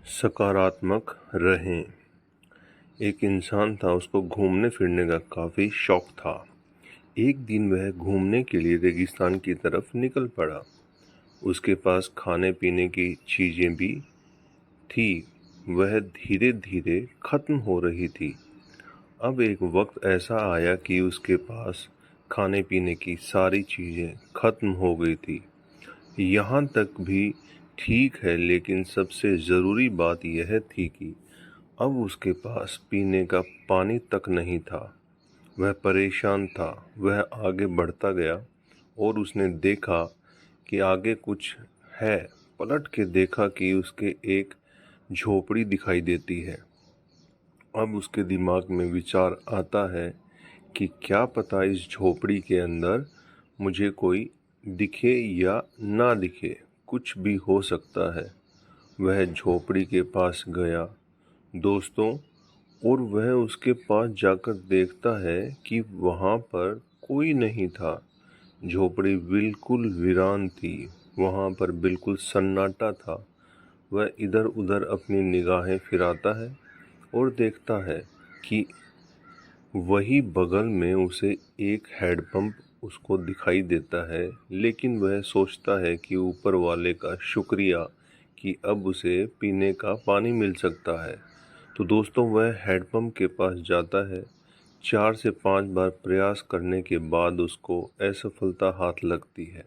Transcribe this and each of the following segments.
सकारात्मक रहें। एक इंसान था, उसको घूमने फिरने का काफ़ी शौक था। एक दिन वह घूमने के लिए रेगिस्तान की तरफ निकल पड़ा। उसके पास खाने पीने की चीज़ें भी थी, वह धीरे धीरे ख़त्म हो रही थी। अब एक वक्त ऐसा आया कि उसके पास खाने पीने की सारी चीज़ें ख़त्म हो गई थी। यहाँ तक भी ठीक है, लेकिन सबसे ज़रूरी बात यह थी कि अब उसके पास पीने का पानी तक नहीं था। वह परेशान था। वह आगे बढ़ता गया और उसने देखा कि आगे कुछ है। पलट के देखा कि उसके एक झोपड़ी दिखाई देती है। अब उसके दिमाग में विचार आता है कि क्या पता इस झोपड़ी के अंदर मुझे कोई दिखे या ना दिखे, कुछ भी हो सकता है। वह झोपड़ी के पास गया दोस्तों, और वह उसके पास जाकर देखता है कि वहाँ पर कोई नहीं था। झोपड़ी बिल्कुल वीरान थी, वहाँ पर बिल्कुल सन्नाटा था। वह इधर उधर अपनी निगाहें फिराता है और देखता है कि वही बगल में उसे एक हैंडपंप उसको दिखाई देता है। लेकिन वह सोचता है कि ऊपर वाले का शुक्रिया कि अब उसे पीने का पानी मिल सकता है। तो दोस्तों, वह हैंडपंप के पास जाता है। 4 से 5 बार प्रयास करने के बाद उसको असफलता हाथ लगती है।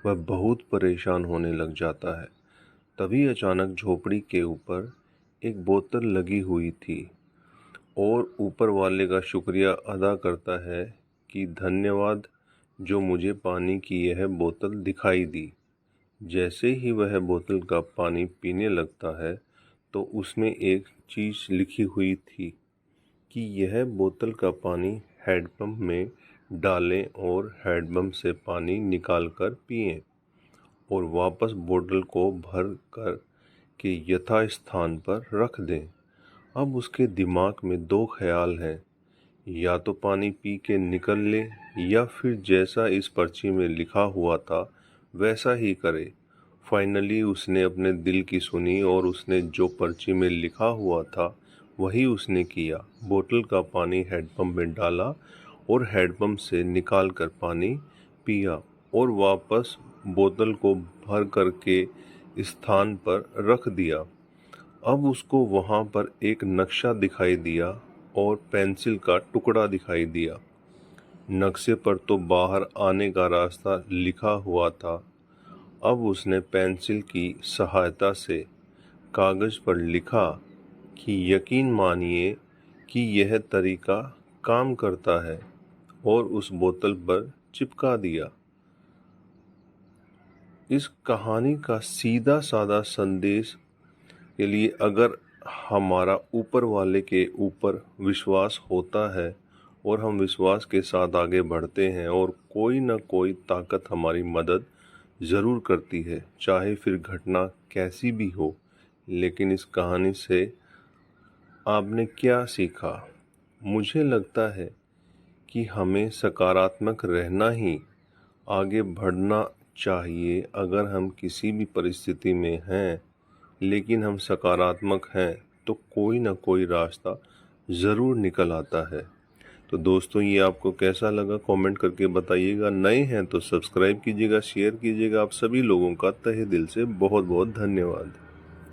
वह बहुत परेशान होने लग जाता है। तभी अचानक झोपड़ी के ऊपर एक बोतल लगी हुई थी और ऊपर वाले का शुक्रिया अदा करता है कि धन्यवाद, जो मुझे पानी की यह बोतल दिखाई दी। जैसे ही वह बोतल का पानी पीने लगता है तो उसमें एक चीज़ लिखी हुई थी कि यह बोतल का पानी हैंडपंप में डालें और हैंडपंप से पानी निकाल कर पिएं और वापस बोतल को भर कर के यथास्थान पर रख दें। अब उसके दिमाग में 2 ख्याल हैं, या तो पानी पी के निकल ले या फिर जैसा इस पर्ची में लिखा हुआ था वैसा ही करे। फाइनली उसने अपने दिल की सुनी और उसने जो पर्ची में लिखा हुआ था वही उसने किया। बोतल का पानी हैंडपंप में डाला और हैंडपंप से निकाल कर पानी पिया और वापस बोतल को भर करके स्थान पर रख दिया। अब उसको वहाँ पर एक नक्शा दिखाई दिया और पेंसिल का टुकड़ा दिखाई दिया। नक्शे पर तो बाहर आने का रास्ता लिखा हुआ था। अब उसने पेंसिल की सहायता से कागज़ पर लिखा कि यकीन मानिए कि यह तरीका काम करता है और उस बोतल पर चिपका दिया। इस कहानी का सीधा साधा संदेश के लिए, अगर हमारा ऊपर वाले के ऊपर विश्वास होता है और हम विश्वास के साथ आगे बढ़ते हैं और कोई ना कोई ताकत हमारी मदद ज़रूर करती है, चाहे फिर घटना कैसी भी हो। लेकिन इस कहानी से आपने क्या सीखा? मुझे लगता है कि हमें सकारात्मक रहना ही आगे बढ़ना चाहिए। अगर हम किसी भी परिस्थिति में हैं लेकिन हम सकारात्मक हैं तो कोई ना कोई रास्ता ज़रूर निकल आता है। तो दोस्तों, ये आपको कैसा लगा कमेंट करके बताइएगा। नए हैं तो सब्सक्राइब कीजिएगा, शेयर कीजिएगा। आप सभी लोगों का तहे दिल से बहुत बहुत धन्यवाद।